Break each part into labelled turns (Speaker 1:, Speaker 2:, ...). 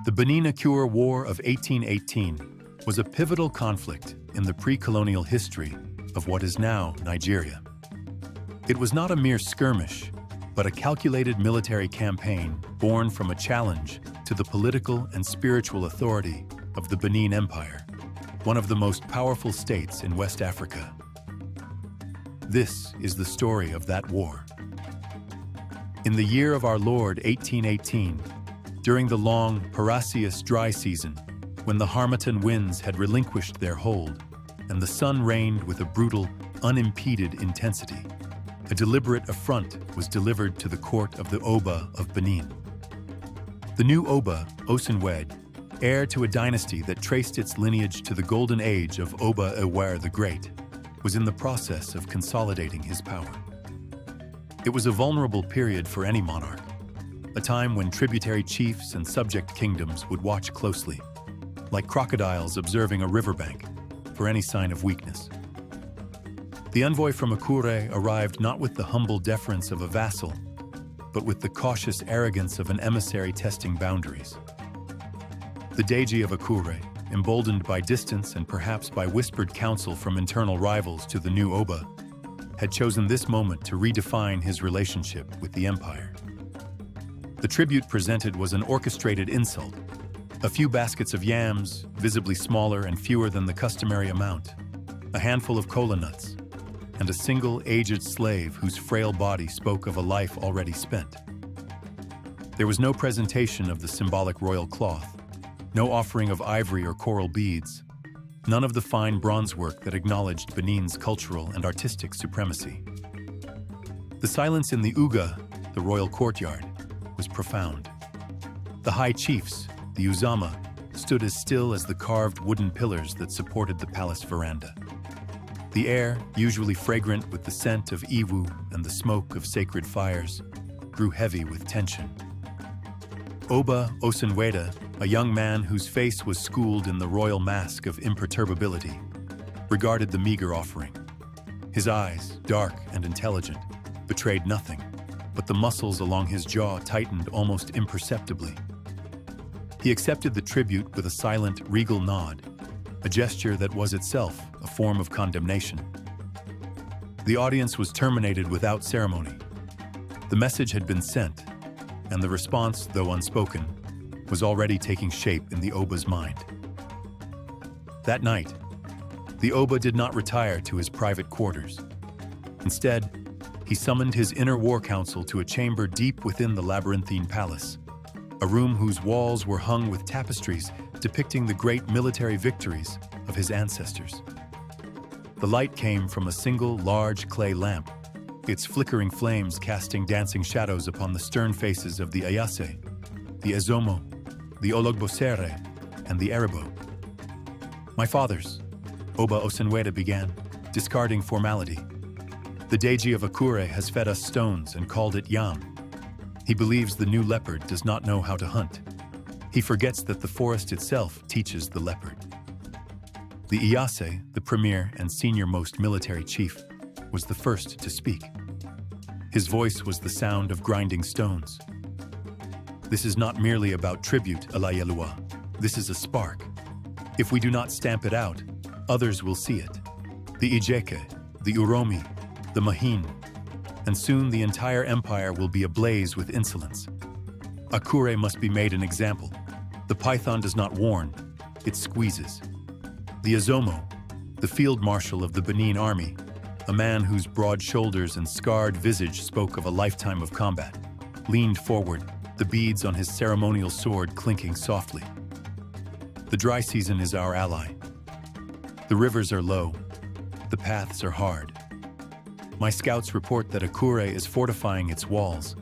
Speaker 1: The Benin-Akure War of 1818 was a pivotal conflict in the pre-colonial history of what is now Nigeria. It was not a mere skirmish, but a calculated military campaign born from a challenge to the political and spiritual authority of the Benin Empire, one of the most powerful states in West Africa. This is the story of that war. In the year of our Lord 1818, during the long Paraceous dry season, when the Harmattan winds had relinquished their hold and the sun reigned with a brutal, unimpeded intensity, a deliberate affront was delivered to the court of the Oba of Benin. The new Oba, Osenwede, heir to a dynasty that traced its lineage to the golden age of Oba the Great, was in the process of consolidating his power. It was a vulnerable period for any monarch, a time when tributary chiefs and subject kingdoms would watch closely, like crocodiles observing a riverbank, for any sign of weakness. The envoy from Akure arrived not with the humble deference of a vassal, but with the cautious arrogance of an emissary testing boundaries. The Deji of Akure, emboldened by distance and perhaps by whispered counsel from internal rivals to the new Oba, had chosen this moment to redefine his relationship with the empire. The tribute presented was an orchestrated insult: a few baskets of yams, visibly smaller and fewer than the customary amount, a handful of kola nuts, and a single aged slave whose frail body spoke of a life already spent. There was no presentation of the symbolic royal cloth, no offering of ivory or coral beads, none of the fine bronze work that acknowledged Benin's cultural and artistic supremacy. The silence in the Uga, the royal courtyard, was profound. The high chiefs, the Uzama, stood as still as the carved wooden pillars that supported the palace veranda. The air, usually fragrant with the scent of iwu and the smoke of sacred fires, grew heavy with tension. Oba Osenwede, a young man whose face was schooled in the royal mask of imperturbability, regarded the meager offering. His eyes, dark and intelligent, betrayed nothing, but the muscles along his jaw tightened almost imperceptibly. He accepted the tribute with a silent, regal nod, a gesture that was itself a form of condemnation. The audience was terminated without ceremony. The message had been sent, and the response, though unspoken, was already taking shape in the Oba's mind. That night, the Oba did not retire to his private quarters. Instead, he summoned his inner war council to a chamber deep within the labyrinthine palace, a room whose walls were hung with tapestries depicting the great military victories of his ancestors. The light came from a single large clay lamp, its flickering flames casting dancing shadows upon the stern faces of the Ayase, the Ezomo, the Ologbosere, and the Erebo. "My fathers," Oba Osenwede began, discarding formality. "The Deji of Akure has fed us stones and called it yam. He believes the new leopard does not know how to hunt. He forgets that the forest itself teaches the leopard." The Iyase, the premier and senior-most military chief, was the first to speak. His voice was the sound of grinding stones. "This is not merely about tribute, Alayelua. This is a spark. If we do not stamp it out, others will see it. The Ijeke, the Uromi, the Mahin, and soon the entire empire will be ablaze with insolence. Akure must be made an example. The python does not warn, it squeezes." The Ezomo, the field marshal of the Benin army, a man whose broad shoulders and scarred visage spoke of a lifetime of combat, leaned forward, the beads on his ceremonial sword clinking softly. "The dry season is our ally. The rivers are low, the paths are hard. My scouts report that Akure is fortifying its walls,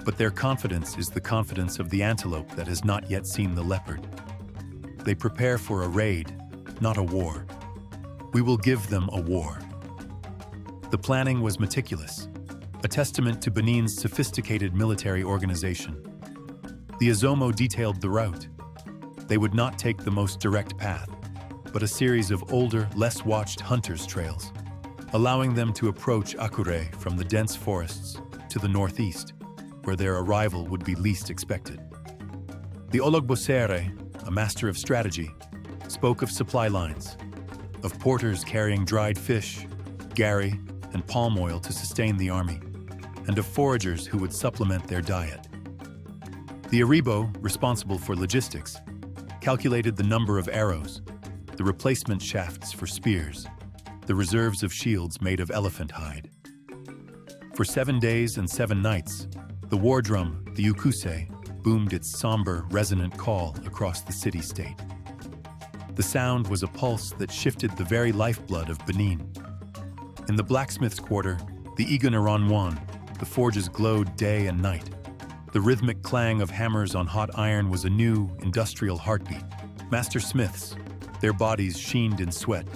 Speaker 1: but their confidence is the confidence of the antelope that has not yet seen the leopard. They prepare for a raid, not a war. We will give them a war." The planning was meticulous, a testament to Benin's sophisticated military organization. The Ezomo detailed the route. They would not take the most direct path, but a series of older, less watched hunters' trails, allowing them to approach Akure from the dense forests to the northeast, where their arrival would be least expected. The Ologbosere, a master of strategy, spoke of supply lines, of porters carrying dried fish, gari, and palm oil to sustain the army, and of foragers who would supplement their diet. The Aribo, responsible for logistics, calculated the number of arrows, the replacement shafts for spears, the reserves of shields made of elephant hide. For 7 days and 7 nights, the war drum, the ukuse, boomed its somber, resonant call across the city-state. The sound was a pulse that shifted the very lifeblood of Benin. In the blacksmith's quarter, the Iganaranwan, the forges glowed day and night. The rhythmic clang of hammers on hot iron was a new, industrial heartbeat. Master smiths, their bodies sheened in sweat,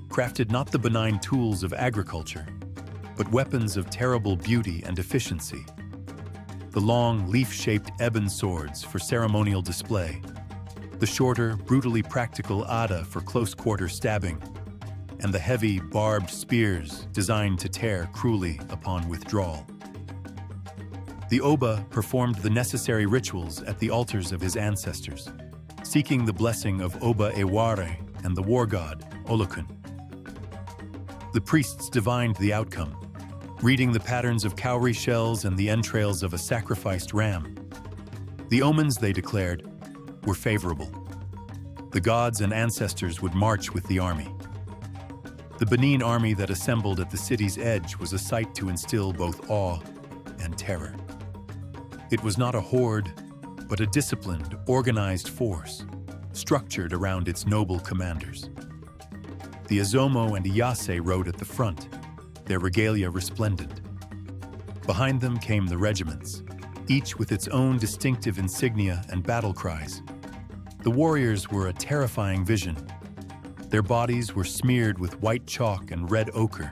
Speaker 1: crafted not the benign tools of agriculture, but weapons of terrible beauty and efficiency. The long, leaf-shaped ebon swords for ceremonial display, the shorter, brutally practical ada for close-quarter stabbing, and the heavy, barbed spears designed to tear cruelly upon withdrawal. The Oba performed the necessary rituals at the altars of his ancestors, seeking the blessing of Oba Eware and the war god, Olokun. The priests divined the outcome, reading the patterns of cowrie shells and the entrails of a sacrificed ram. The omens, they declared, were favorable. The gods and ancestors would march with the army. The Benin army that assembled at the city's edge was a sight to instill both awe and terror. It was not a horde, but a disciplined, organized force, structured around its noble commanders. The Azomo and Iyase rode at the front, their regalia resplendent. Behind them came the regiments, each with its own distinctive insignia and battle cries. The warriors were a terrifying vision. Their bodies were smeared with white chalk and red ochre,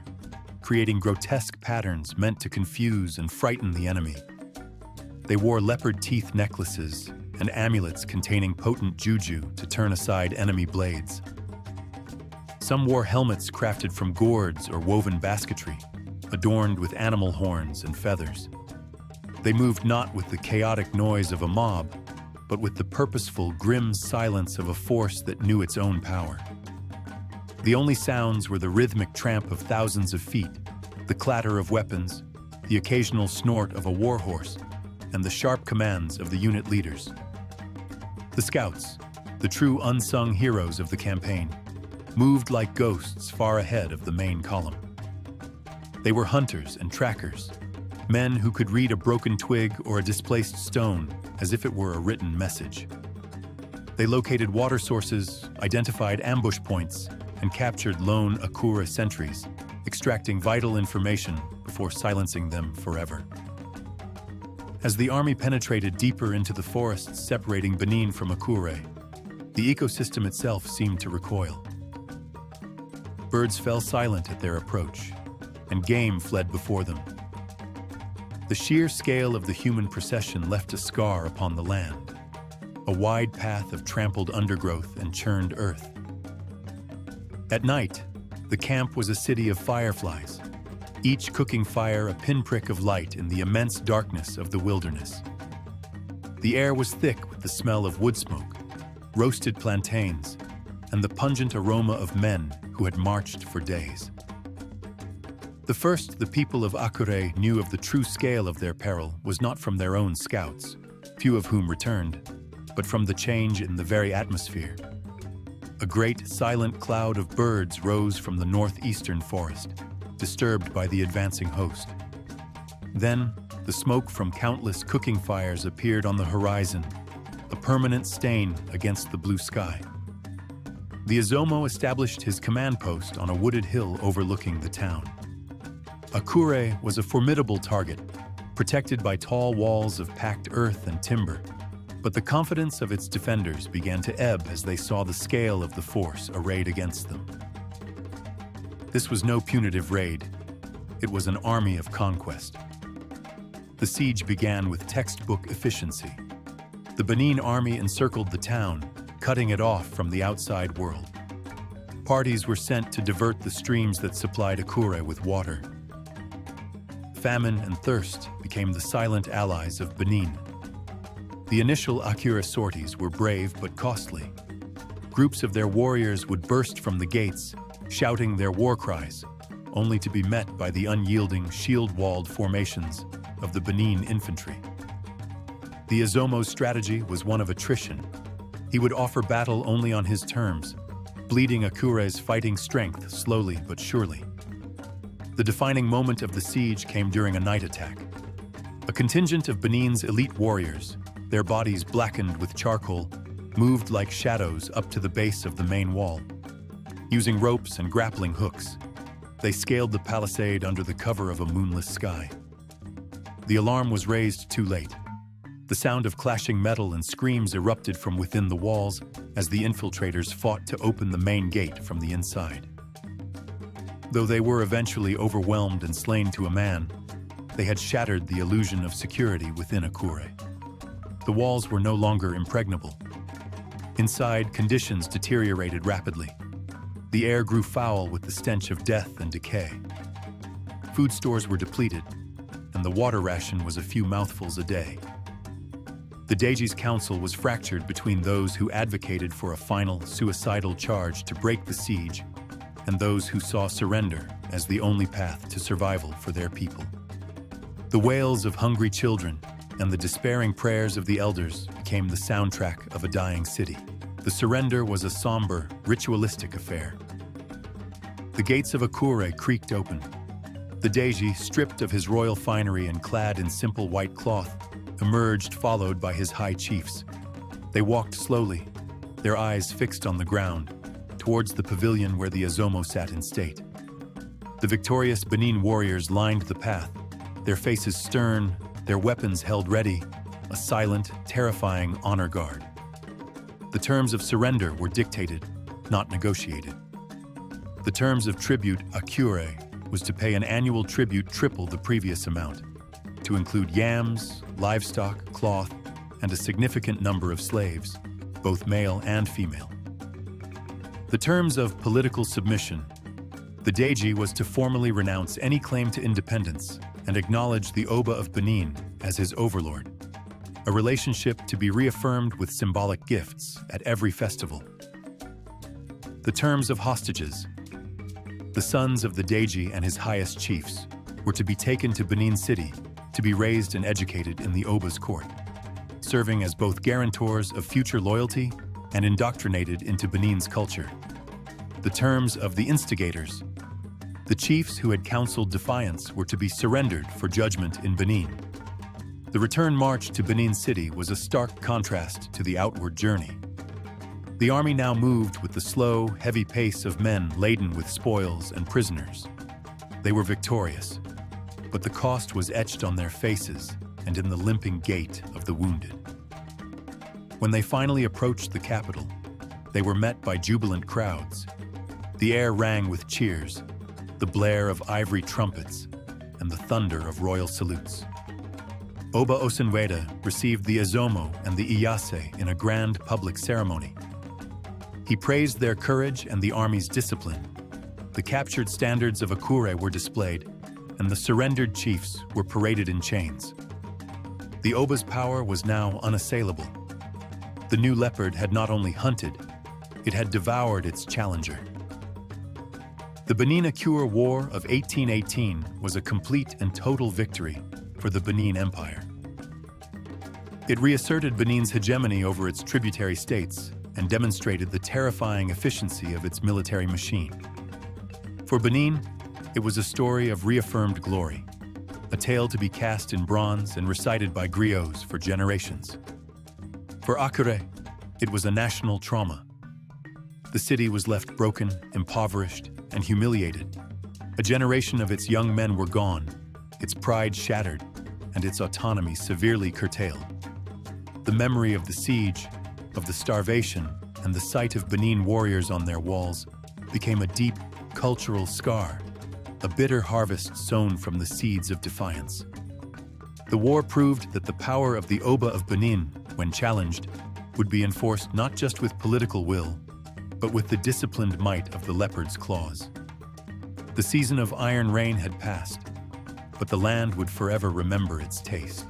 Speaker 1: creating grotesque patterns meant to confuse and frighten the enemy. They wore leopard teeth necklaces and amulets containing potent juju to turn aside enemy blades. Some wore helmets crafted from gourds or woven basketry, adorned with animal horns and feathers. They moved not with the chaotic noise of a mob, but with the purposeful, grim silence of a force that knew its own power. The only sounds were the rhythmic tramp of thousands of feet, the clatter of weapons, the occasional snort of a war horse, and the sharp commands of the unit leaders. The scouts, the true unsung heroes of the campaign, moved like ghosts far ahead of the main column. They were hunters and trackers, men who could read a broken twig or a displaced stone as if it were a written message. They located water sources, identified ambush points, and captured lone Akure sentries, extracting vital information before silencing them forever. As the army penetrated deeper into the forests separating Benin from Akure, the ecosystem itself seemed to recoil. Birds fell silent at their approach, and game fled before them. The sheer scale of the human procession left a scar upon the land, a wide path of trampled undergrowth and churned earth. At night, the camp was a city of fireflies, each cooking fire a pinprick of light in the immense darkness of the wilderness. The air was thick with the smell of wood smoke, roasted plantains, and the pungent aroma of men who had marched for days. The first the people of Akure knew of the true scale of their peril was not from their own scouts, few of whom returned, but from the change in the very atmosphere. A great, silent cloud of birds rose from the northeastern forest, disturbed by the advancing host. Then, the smoke from countless cooking fires appeared on the horizon, a permanent stain against the blue sky. The Azomo established his command post on a wooded hill overlooking the town. Akure was a formidable target, protected by tall walls of packed earth and timber, but the confidence of its defenders began to ebb as they saw the scale of the force arrayed against them. This was no punitive raid. It was an army of conquest. The siege began with textbook efficiency. The Benin army encircled the town, cutting it off from the outside world. Parties were sent to divert the streams that supplied Akure with water. Famine and thirst became the silent allies of Benin. The initial Akure sorties were brave but costly. Groups of their warriors would burst from the gates, shouting their war cries, only to be met by the unyielding, shield-walled formations of the Benin infantry. The Azomo's strategy was one of attrition. He would offer battle only on his terms, bleeding Akure's fighting strength slowly but surely. The defining moment of the siege came during a night attack. A contingent of Benin's elite warriors, their bodies blackened with charcoal, moved like shadows up to the base of the main wall. Using ropes and grappling hooks, they scaled the palisade under the cover of a moonless sky. The alarm was raised too late. The sound of clashing metal and screams erupted from within the walls as the infiltrators fought to open the main gate from the inside. Though they were eventually overwhelmed and slain to a man, they had shattered the illusion of security within Akure. The walls were no longer impregnable. Inside, conditions deteriorated rapidly. The air grew foul with the stench of death and decay. Food stores were depleted, and the water ration was a few mouthfuls a day. The Deji's council was fractured between those who advocated for a final, suicidal charge to break the siege and those who saw surrender as the only path to survival for their people. The wails of hungry children and the despairing prayers of the elders became the soundtrack of a dying city. The surrender was a somber, ritualistic affair. The gates of Akure creaked open. The Deji, stripped of his royal finery and clad in simple white cloth, emerged, followed by his high chiefs. They walked slowly, their eyes fixed on the ground, towards the pavilion where the Azomo sat in state. The victorious Benin warriors lined the path, their faces stern, their weapons held ready, a silent, terrifying honor guard. The terms of surrender were dictated, not negotiated. The terms of tribute Akure was to pay an annual tribute triple the previous amount, to include yams, livestock, cloth, and a significant number of slaves, both male and female. The terms of political submission. The Deji was to formally renounce any claim to independence and acknowledge the Oba of Benin as his overlord, a relationship to be reaffirmed with symbolic gifts at every festival. The terms of hostages. The sons of the Deji and his highest chiefs were to be taken to Benin City to be raised and educated in the Oba's court, serving as both guarantors of future loyalty and indoctrinated into Benin's culture. The terms of the instigators. The chiefs who had counseled defiance were to be surrendered for judgment in Benin. The return march to Benin City was a stark contrast to the outward journey. The army now moved with the slow, heavy pace of men laden with spoils and prisoners. They were victorious, but the cost was etched on their faces and in the limping gait of the wounded. When they finally approached the capital, they were met by jubilant crowds. The air rang with cheers, the blare of ivory trumpets, and the thunder of royal salutes. Oba Osenwede received the Azomo and the Iyase in a grand public ceremony. He praised their courage and the army's discipline. The captured standards of Akure were displayed, and the surrendered chiefs were paraded in chains. The Oba's power was now unassailable. The new Leopard had not only hunted, it had devoured its challenger. The Benin-Akure War of 1818 was a complete and total victory for the Benin Empire. It reasserted Benin's hegemony over its tributary states and demonstrated the terrifying efficiency of its military machine. For Benin, it was a story of reaffirmed glory, a tale to be cast in bronze and recited by griots for generations. For Akure, it was a national trauma. The city was left broken, impoverished, and humiliated. A generation of its young men were gone, its pride shattered, and its autonomy severely curtailed. The memory of the siege, of the starvation, and the sight of Benin warriors on their walls became a deep cultural scar, a bitter harvest sown from the seeds of defiance. The war proved that the power of the Oba of Benin, when challenged, would be enforced not just with political will, but with the disciplined might of the leopard's claws. The season of iron rain had passed, but the land would forever remember its taste.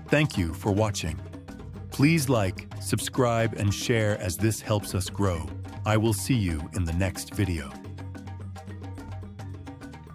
Speaker 1: Thank you for watching. Please like, subscribe, and share as this helps us grow. I will see you in the next video.